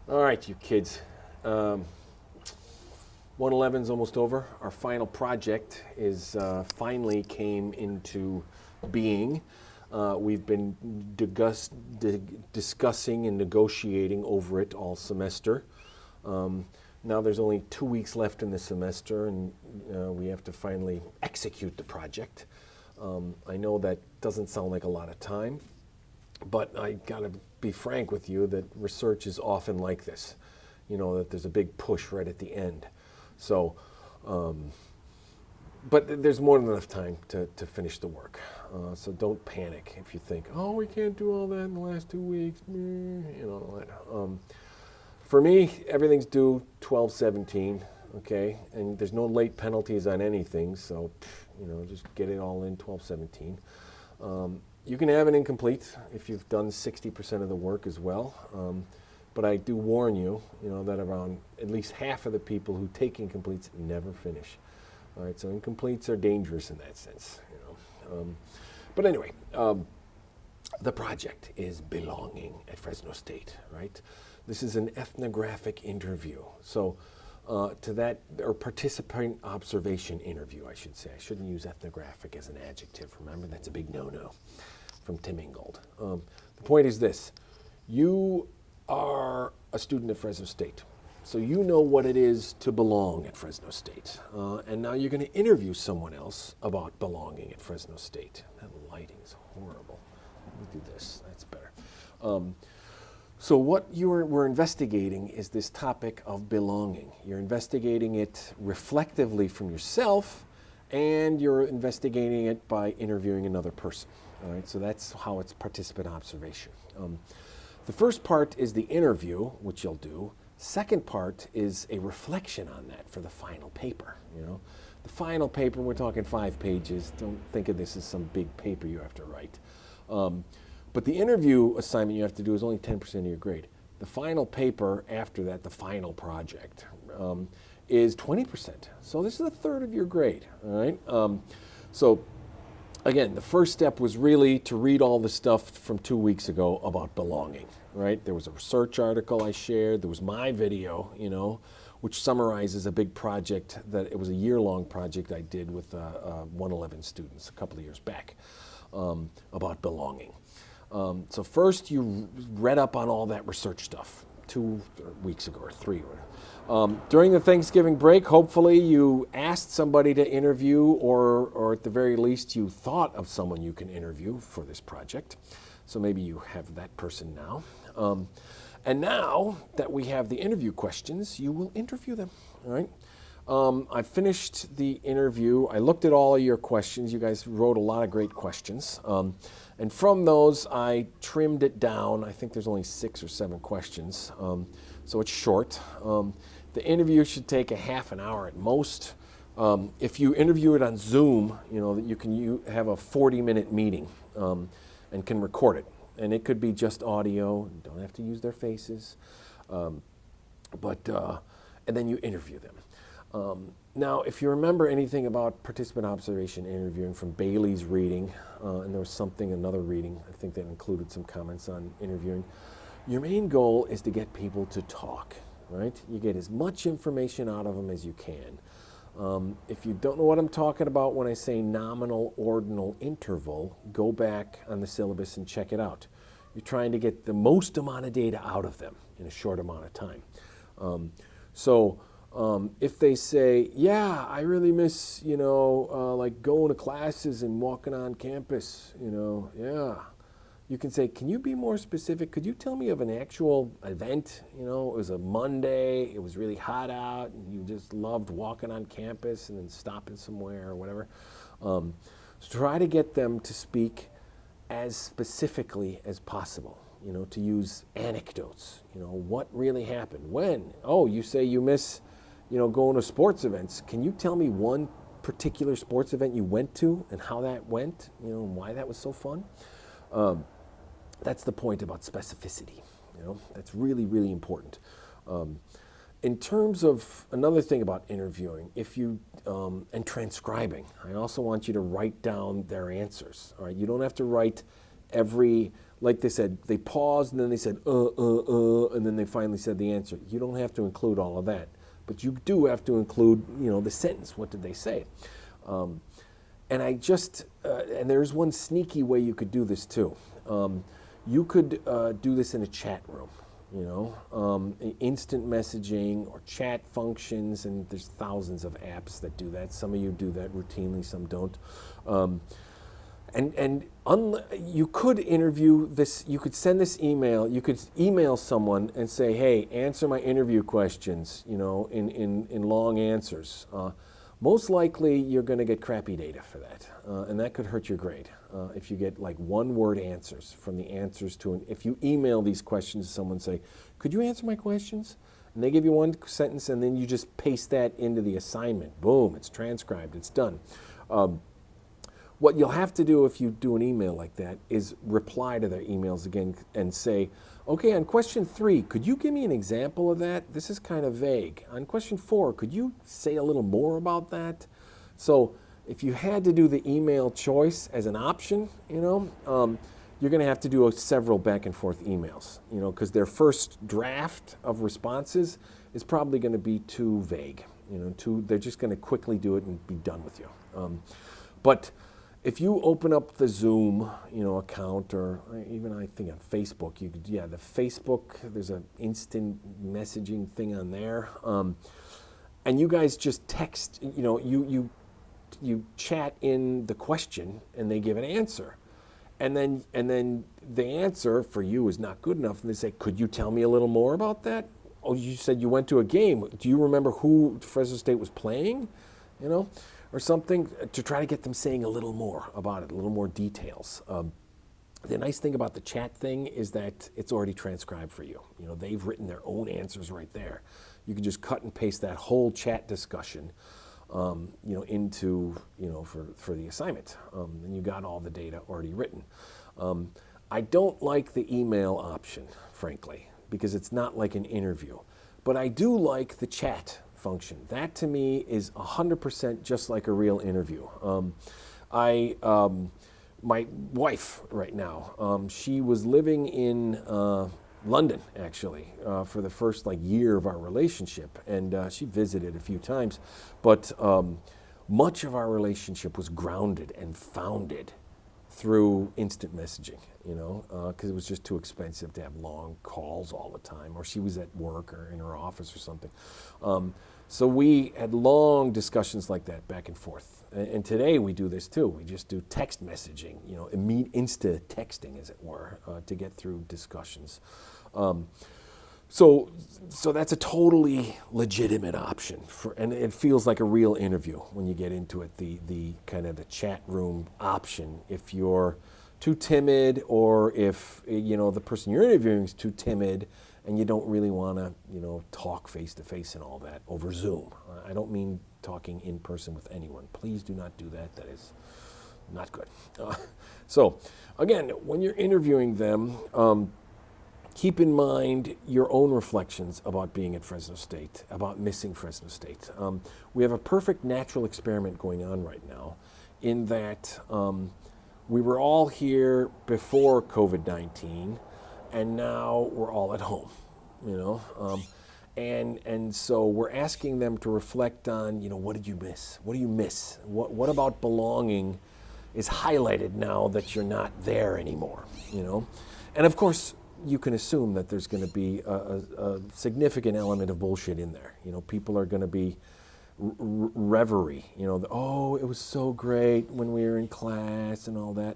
All right, you kids. 111's almost over. Our final project is finally came into being. We've been discussing and negotiating over it all semester. Now there's only 2 weeks left in the semester, and we have to finally execute the project. I know that doesn't sound like a lot of time, but I gotta be frank with you that research is often like this. You know, that there's a big push right at the end. So, but there's more than enough time to finish the work. So don't panic if you think, oh, we can't do all that in the last 2 weeks. You know, for me, everything's due 12/17, okay? And there's no late penalties on anything, so, you know, just get it all in 12/17. You can have an incomplete if you've done 60% of the work as well. But I do warn you, you know, that around at least half of the people who take incompletes never finish. All right, so incompletes are dangerous in that sense, you know. But anyway, the project is belonging at Fresno State, right? This is an ethnographic interview. So to that, or participant observation interview, I should say. I shouldn't use ethnographic as an adjective. Remember, that's a big no-no from Tim Ingold. The point is this. You are a student at Fresno State. So you know what it is to belong at Fresno State. And now you're going to interview someone else about belonging at Fresno State. That lighting is horrible. Let me do this. That's better. So what we're investigating is this topic of belonging. You're investigating it reflectively from yourself, and you're investigating it by interviewing another person. All right, so that's how it's participant observation. The first part is the interview, which you'll do. Second part is a reflection on that for the final paper. You know, the final paper, we're talking 5 pages. Don't think of this as some big paper you have to write. But the interview assignment you have to do is only 10% of your grade. The final paper after that, the final project, is 20%. So this is a third of your grade, all right? So again, the first step was really to read all the stuff from 2 weeks ago about belonging, right? There was a research article I shared. There was my video, you know, which summarizes a big project that it was a year-long project I did with 111 students a couple of years back about belonging. So first you read up on all that research stuff 2 weeks ago or 3. During the Thanksgiving break, hopefully you asked somebody to interview, or at the very least you thought of someone you can interview for this project. So maybe you have that person now. And now that we have the interview questions, you will interview them, all right? I finished the interview. I looked at all of your questions. You guys wrote a lot of great questions. And from those, I trimmed it down. I think there's only 6 or 7 questions, so it's short. The interview should take a half an hour at most. If you interview it on Zoom, you know, you have a 40-minute meeting and can record it. And it could be just audio. You don't have to use their faces. And then you interview them. Now, if you remember anything about participant observation interviewing from Bailey's reading, and there was another reading, I think that included some comments on interviewing, your main goal is to get people to talk, right? You get as much information out of them as you can. If you don't know what I'm talking about when I say nominal ordinal interval, go back on the syllabus and check it out. You're trying to get the most amount of data out of them in a short amount of time. If they say, yeah, I really miss, you know, like going to classes and walking on campus, you know, yeah. You can say, can you be more specific? Could you tell me of an actual event? You know, it was a Monday, it was really hot out, and you just loved walking on campus and then stopping somewhere or whatever. So try to get them to speak as specifically as possible, you know, to use anecdotes. You know, what really happened? When? Oh, you say you miss, you know, going to sports events. Can you tell me one particular sports event you went to and how that went, you know, and why that was so fun? That's the point about specificity, you know, that's really, really important. In terms of another thing about interviewing, and transcribing, I also want you to write down their answers, all right? You don't have to write every like they said, they paused and then they said, and then they finally said the answer. You don't have to include all of that, but you do have to include, the sentence. What did they say? And and there's one sneaky way you could do this too. You could do this in a chat room, instant messaging or chat functions, and there's thousands of apps that do that. Some of you do that routinely, some don't. You could interview this, you could send this email, you could email someone and say, hey, answer my interview questions, in long answers. Most likely you're going to get crappy data for that, and that could hurt your grade. If you get like one-word answers from the answers if you email these questions to someone, say, could you answer my questions? And they give you one sentence, and then you just paste that into the assignment. Boom, it's transcribed, it's done. What you'll have to do if you do an email like that is reply to their emails again and say, okay, on question 3, could you give me an example of that? This is kind of vague. On question 4, could you say a little more about that? So if you had to do the email choice as an option, you're going to have to do several back and forth emails, because their first draft of responses is probably going to be too vague. They're just going to quickly do it and be done with you. But if you open up the Zoom, account, or even I think on Facebook, the Facebook, there's an instant messaging thing on there, and you guys just text, you chat in the question, and they give an answer, and then the answer for you is not good enough, and they say, could you tell me a little more about that? Oh, you said you went to a game. Do you remember who Fresno State was playing? Or something, to try to get them saying a little more about it, a little more details. The nice thing about the chat thing is that it's already transcribed for you. They've written their own answers right there. You can just cut and paste that whole chat discussion, into, for the assignment. And you got all the data already written. I don't like the email option, frankly, because it's not like an interview. But I do like the chat function. That to me is 100% just like a real interview. My wife right now, she was living in London actually for the first year of our relationship, and she visited a few times, but much of our relationship was grounded and founded through instant messaging, because it was just too expensive to have long calls all the time, or she was at work or in her office or something. So we had long discussions like that back and forth. And today we do this too. We just do text messaging, insta texting, as it were, to get through discussions. So that's a totally legitimate option, and it feels like a real interview when you get into it, the kind of the chat room option. If you're too timid, or if the person you're interviewing is too timid, and you don't really want to, talk face-to-face and all that over Zoom. I don't mean talking in person with anyone. Please do not do that. That is not good. So, again, when you're interviewing them, keep in mind your own reflections about being at Fresno State, about missing Fresno State. We have a perfect natural experiment going on right now, in that we were all here before COVID-19, and now we're all at home, and so we're asking them to reflect on, what did you miss? What do you miss? What about belonging is highlighted now that you're not there anymore, And of course, you can assume that there's going to be a significant element of bullshit in there. People are going to be reverie, oh, it was so great when we were in class and all that.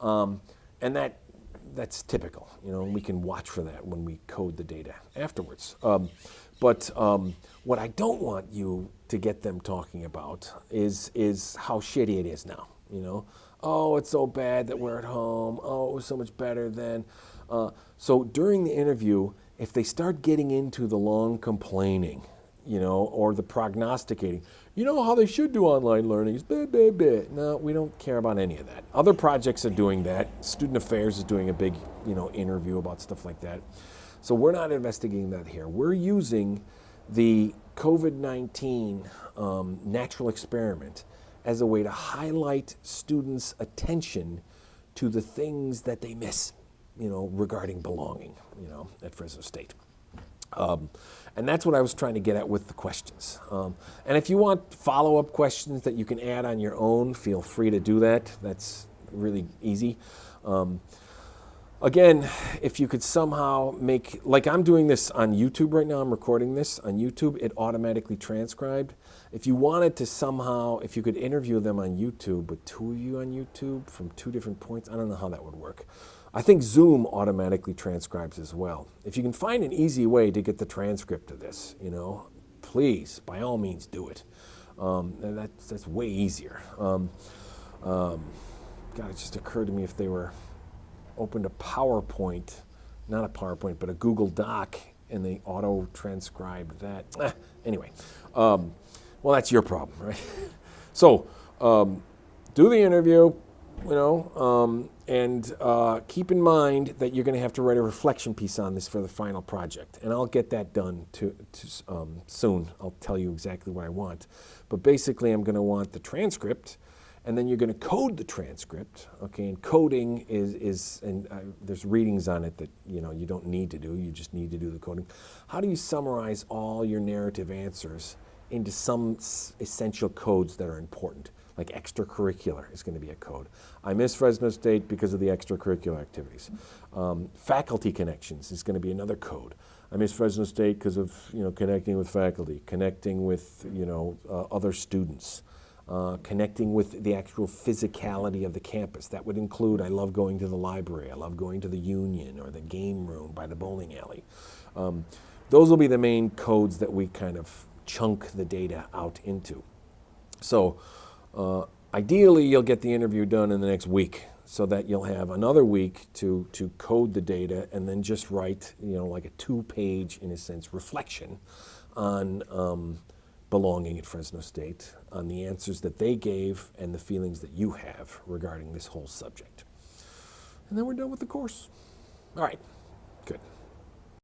And that's typical, we can watch for that when we code the data afterwards. But what I don't want you to get them talking about is how shitty it is now, Oh, it's so bad that we're at home. Oh, it was so much better then. So during the interview, if they start getting into the long complaining, or the prognosticating, how they should do online learning is blah, blah, blah. No, we don't care about any of that. Other projects are doing that. Student Affairs is doing a big, interview about stuff like that. So we're not investigating that here. We're using the COVID-19 natural experiment as a way to highlight students' attention to the things that they miss. regarding belonging, at Fresno State. And that's what I was trying to get at with the questions. And if you want follow-up questions that you can add on your own, feel free to do that. That's really easy. Again, if you could somehow make, like I'm doing this on YouTube right now, I'm recording this on YouTube, it automatically transcribed. If you wanted to somehow, if you could interview them on YouTube, but two of you on YouTube from two different points, I don't know how that would work. I think Zoom automatically transcribes as well. If you can find an easy way to get the transcript of this, please, by all means, do it. And that's way easier. God, it just occurred to me if they were opened a PowerPoint, not a PowerPoint, but a Google Doc, and they auto-transcribed that. Anyway, well, that's your problem, right? So, do the interview, and keep in mind that you're going to have to write a reflection piece on this for the final project. And I'll get that done soon. I'll tell you exactly what I want. But basically, I'm going to want the transcript, and then you're going to code the transcript, okay? And coding there's readings on it that you don't need to do. You just need to do the coding. How do you summarize all your narrative answers into some essential codes that are important? Like extracurricular is going to be a code. I miss Fresno State because of the extracurricular activities. Faculty connections is going to be another code. I miss Fresno State because of connecting with faculty, connecting with other students. Connecting with the actual physicality of the campus. That would include, I love going to the library, I love going to the Union or the game room by the bowling alley. Those will be the main codes that we kind of chunk the data out into. So ideally you'll get the interview done in the next week so that you'll have another week to code the data and then just write, like a 2-page, in a sense, reflection on belonging at Fresno State, on the answers that they gave and the feelings that you have regarding this whole subject. And then we're done with the course. All right, good.